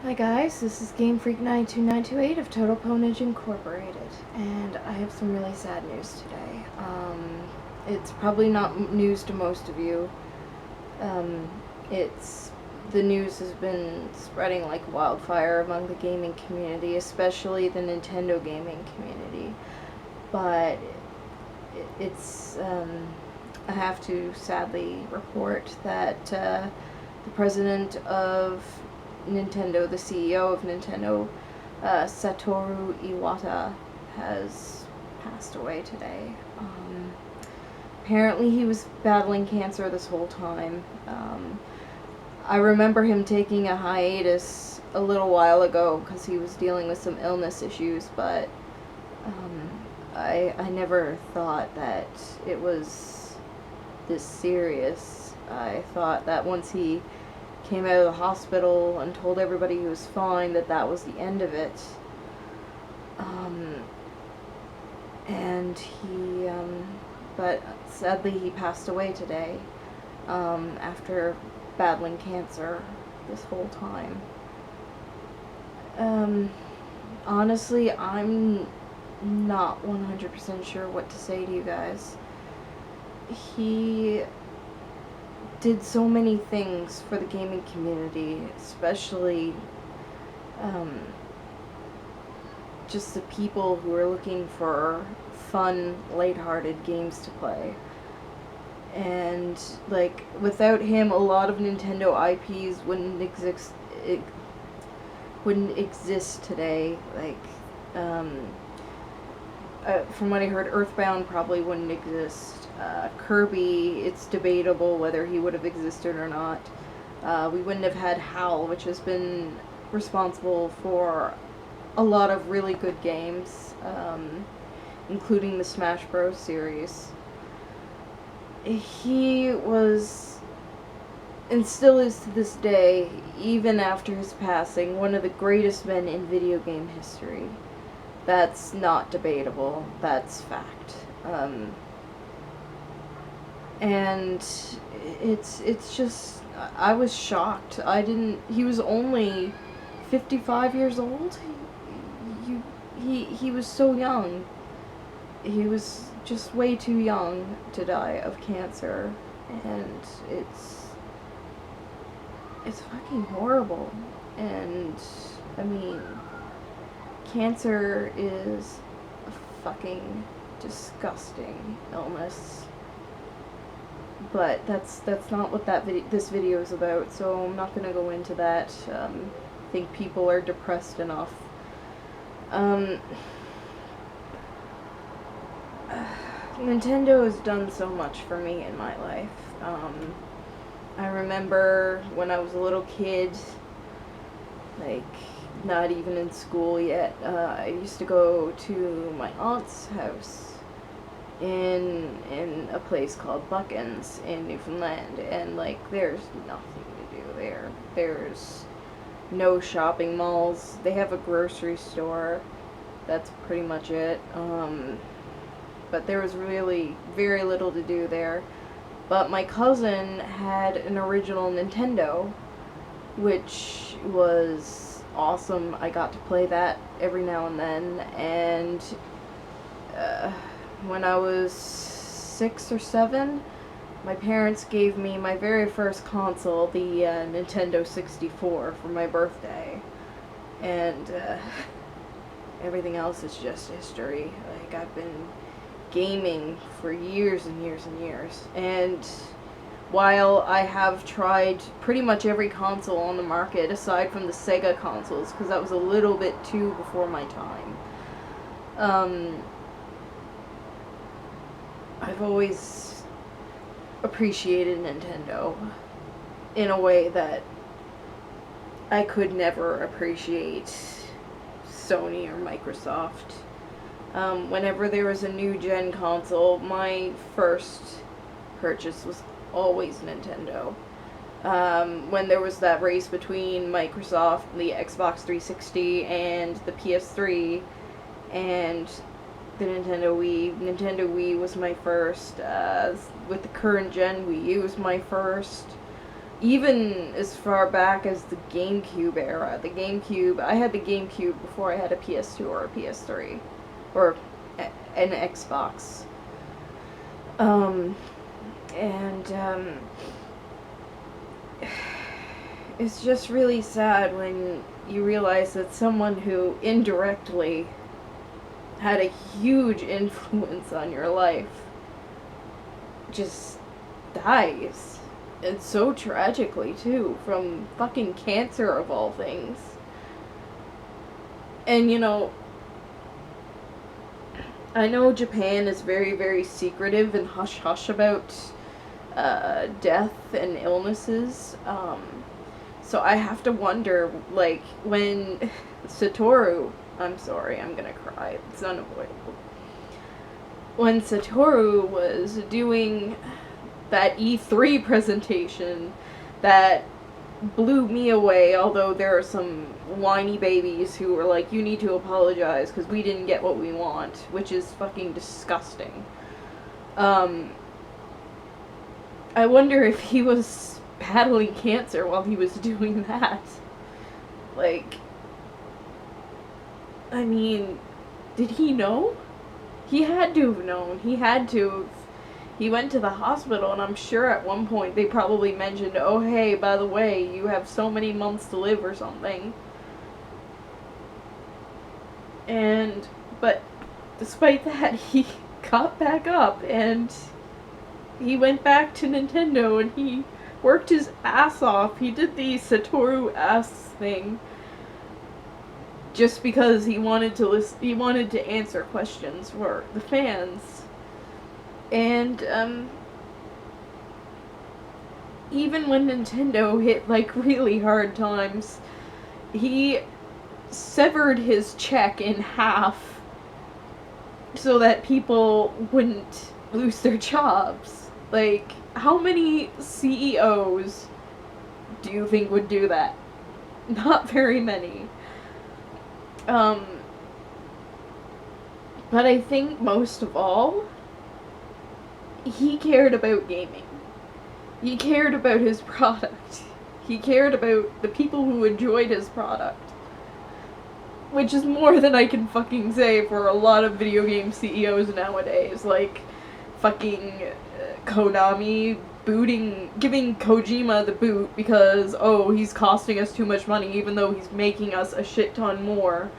Hi guys, this is Game Freak 92928 of Total Pwnage Incorporated, and I have some really sad news today. It's probably not news to most of you. It's the news has been spreading like wildfire among the gaming community, especially the Nintendo gaming community. But it's I have to sadly report that the president of Nintendo, the CEO of Nintendo, Satoru Iwata, has passed away today. Apparently, he was battling cancer this whole time. I remember him taking a hiatus a little while ago because he was dealing with some illness issues, but I never thought that it was this serious. I thought that once he came out of the hospital and told everybody he was fine, that was the end of it. And he, but sadly he passed away today, after battling cancer this whole time. Honestly, I'm not 100% sure what to say to you guys. He did so many things for the gaming community, especially just the people who are looking for fun, lighthearted games to play. And like without him, a lot of Nintendo IPs wouldn't exist today. Like from what I heard, Earthbound probably wouldn't exist. Kirby, it's debatable whether he would have existed or not. We wouldn't have had HAL, which has been responsible for a lot of really good games, including the Smash Bros. Series. He was, and still is to this day, even after his passing, one of the greatest men in video game history. That's not debatable. That's fact. And it's just, I was shocked. He was only 55 years old. He was so young. He was just way too young to die of cancer, and it's fucking horrible. And I mean, cancer is a fucking disgusting illness. But that's not what this video is about, so I'm not gonna go into that. I think people are depressed enough. Nintendo has done so much for me in my life. I remember when I was a little kid, like not even in school yet, I used to go to my aunt's house in a place called Buckens in Newfoundland, and like there's nothing to do there. There's no shopping malls. They have a grocery store. That's pretty much it. But there was really very little to do there. But my cousin had an original Nintendo, which was awesome. I got to play that every now and then, and when I was 6 or 7, my parents gave me my very first console, the Nintendo 64, for my birthday. And everything else is just history. Like, I've been gaming for years and years and years. And while I have tried pretty much every console on the market, aside from the Sega consoles, because that was a little bit too before my time, I've always appreciated Nintendo in a way that I could never appreciate Sony or Microsoft. Whenever there was a new gen console, my first purchase was always Nintendo. When there was that race between Microsoft, the Xbox 360, and the PS3, and the Nintendo Wii was my first. With the current gen, Wii U was my first. even as far back as the GameCube era. The GameCube, I had the GameCube before I had a PS2 or a PS3, or an Xbox. It's just really sad when you realize that someone who indirectly had a huge influence on your life just dies. And so tragically, too, from fucking cancer of all things. And, you know, I know Japan is very, very secretive and hush-hush about death and illnesses. So I have to wonder, like, when Satoru... I'm sorry, I'm gonna cry. It's unavoidable. When Satoru was doing that E3 presentation that blew me away, although there are some whiny babies who were like, you need to apologize because we didn't get what we want, which is fucking disgusting. I wonder if he was battling cancer while he was doing that. Like, I mean, did he know? He had to have known. He had to have. He went to the hospital, and I'm sure at one point they probably mentioned, oh, hey, by the way, you have so many months to live or something. But despite that, he got back up, and he went back to Nintendo, and he worked his ass off. He did the Satoru ass thing just because he wanted to answer questions for the fans. And even when Nintendo hit like really hard times, he severed his check in half so that people wouldn't lose their jobs. Like, how many CEOs do you think would do that? Not very many. But I think most of all, he cared about gaming. He cared about his product. He cared about the people who enjoyed his product. Which is more than I can fucking say for a lot of video game CEOs nowadays. Like, fucking Konami giving Kojima the boot because, oh, he's costing us too much money even though he's making us a shit ton more.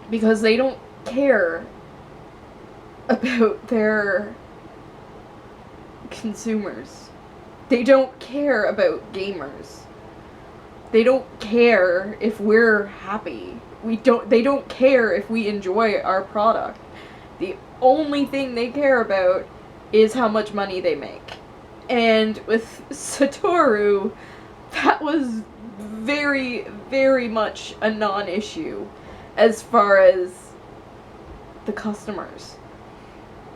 Because they don't care about their consumers. They don't care about gamers. They don't care if we're happy. They don't care if we enjoy our product. The only thing they care about is how much money they make. And with Satoru, that was very, very much a non-issue as far as the customers.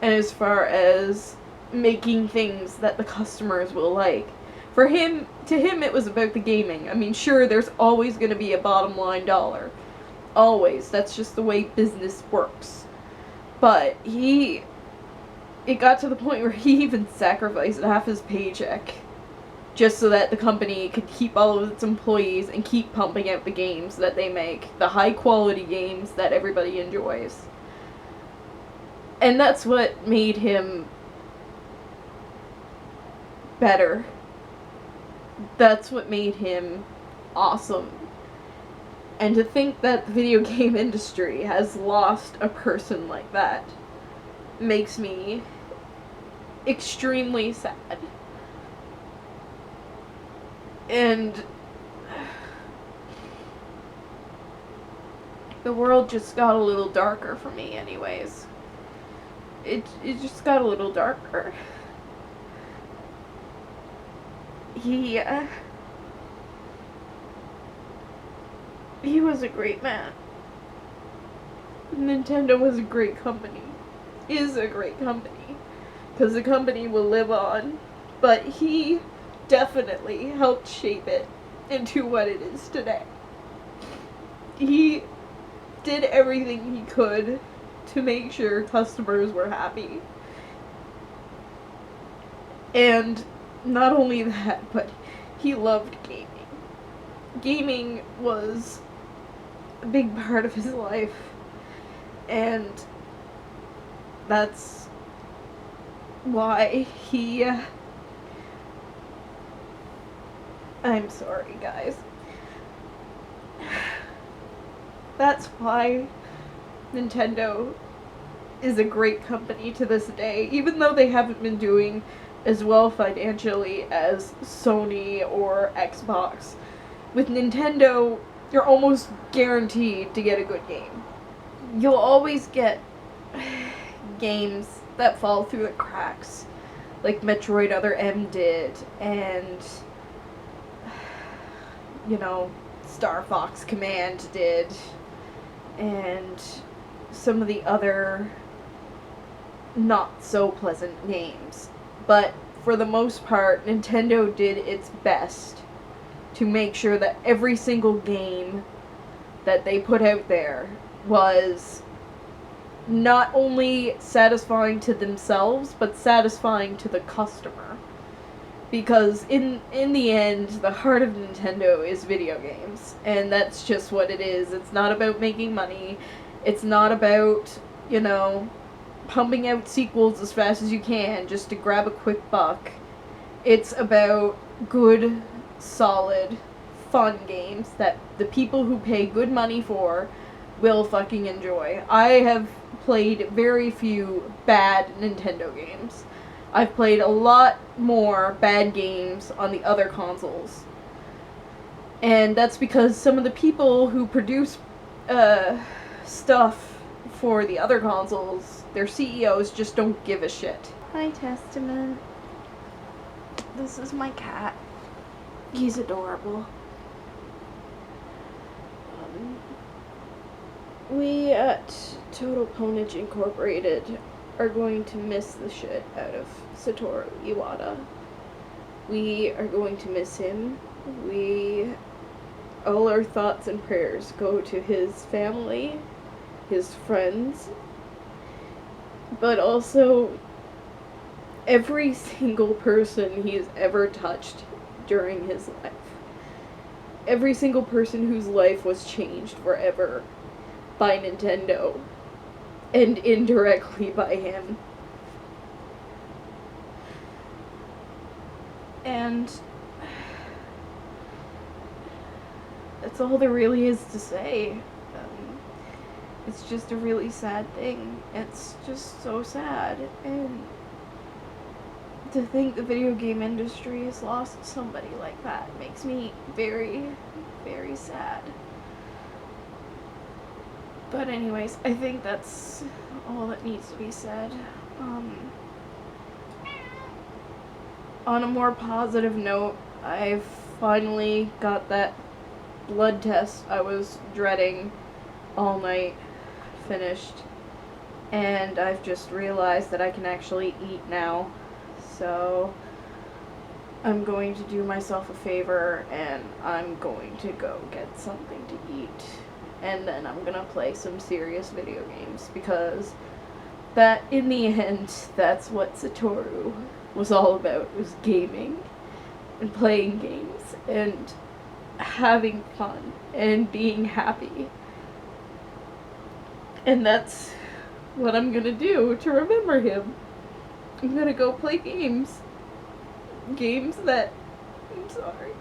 And as far as making things that the customers will like. To him, it was about the gaming. I mean, sure, there's always going to be a bottom line dollar. Always. That's just the way business works. But it got to the point where he even sacrificed half his paycheck just so that the company could keep all of its employees and keep pumping out the games that they make. The high quality games that everybody enjoys. And that's what made him better. That's what made him awesome. And to think that the video game industry has lost a person like that makes me extremely sad. And the world just got a little darker for me anyways. It just got a little darker. He was a great man. Nintendo was a great company. Is a great company. Because the company will live on. But he definitely helped shape it into what it is today. He did everything he could to make sure customers were happy. And not only that, but he loved gaming. Gaming was a big part of his life, and that's why he, I'm sorry, guys. That's why Nintendo is a great company to this day, even though they haven't been doing as well financially as Sony or Xbox. With Nintendo, you're almost guaranteed to get a good game. You'll always get games that fall through the cracks, like Metroid Other M did, and, you know, Star Fox Command did, and some of the other not so pleasant games. But for the most part, Nintendo did its best to make sure that every single game that they put out there was not only satisfying to themselves, but satisfying to the customer. Because in the end, the heart of Nintendo is video games. And that's just what it is. It's not about making money. It's not about, you know, pumping out sequels as fast as you can just to grab a quick buck. It's about good, solid, fun games that the people who pay good money for will fucking enjoy. I have played very few bad Nintendo games. I've played a lot more bad games on the other consoles. And that's because some of the people who produce stuff for the other consoles, their CEOs just don't give a shit. Hi, Testament. This is my cat. He's adorable. We at Total Pwnage Incorporated are going to miss the shit out of Satoru Iwata. We are going to miss him. All our thoughts and prayers go to his family, his friends, but also every single person he's ever touched during his life. Every single person whose life was changed forever by Nintendo, and indirectly by him. And that's all there really is to say. It's just a really sad thing. It's just so sad, and to think the video game industry has lost somebody like that makes me very, very sad. But anyways, I think that's all that needs to be said. On a more positive note, I've finally got that blood test I was dreading all night finished. And I've just realized that I can actually eat now. So I'm going to do myself a favor and I'm going to go get something to eat. And then I'm gonna play some serious video games, because that, in the end, that's what Satoru was all about, was gaming and playing games and having fun and being happy. And that's what I'm gonna do to remember him. I'm gonna go play games. Games that, I'm sorry.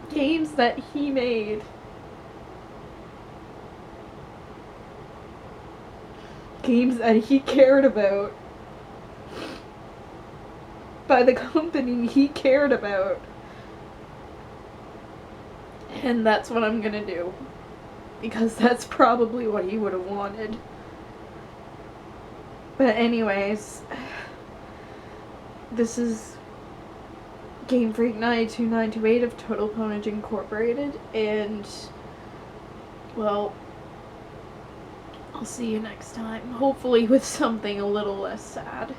Games that he made. Games that he cared about. By the company he cared about. And that's what I'm gonna do. Because that's probably what he would have wanted. But anyways, this is Game Freak 92928 of Total Pwnage Incorporated, and, well, I'll see you next time, hopefully with something a little less sad.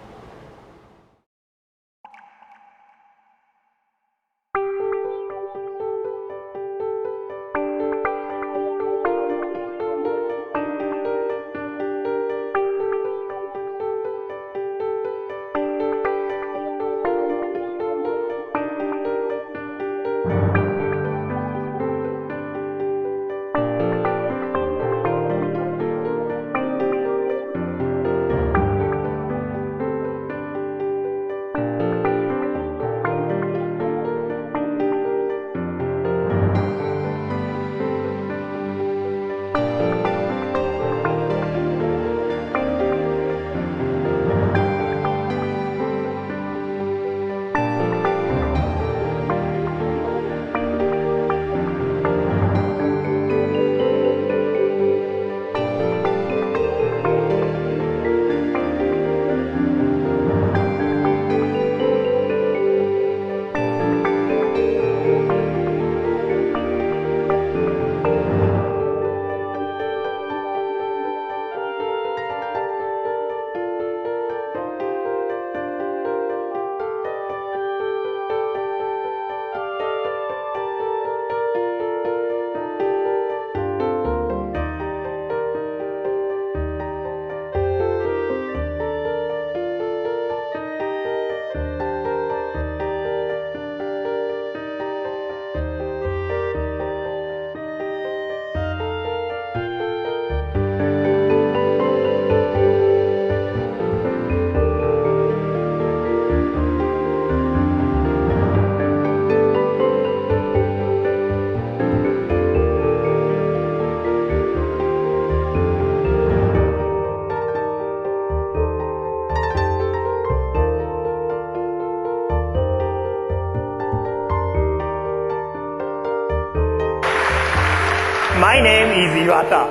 My name is Iwata.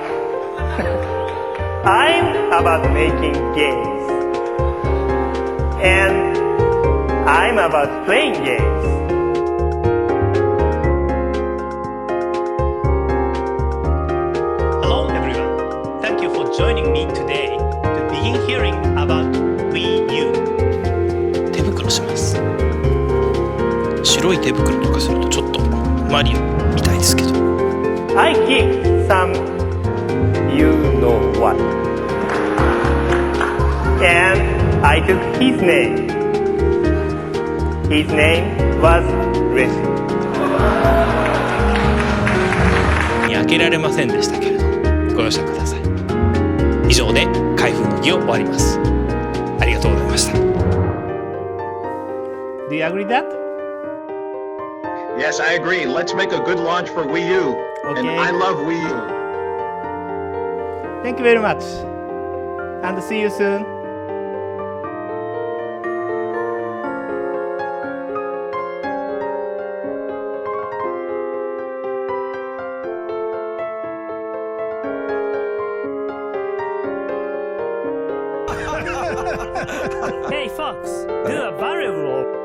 I'm about making games. And I'm about playing games. Hello everyone. Thank you for joining me today to begin hearing about Wii U. 手袋します。白い手袋とかするとちょっとマリオみたいですけど。I give some you know what. And I took his name. His name was Red. 開けられませんでしたけれどご容赦ください。以上で開封の儀を終わります。ありがとうございました。 Do you agree that? Yes, I agree. Let's make a good launch for Wii U. Okay. And I love Wii U. Thank you very much. And see you soon. Hey Fox, do a variable.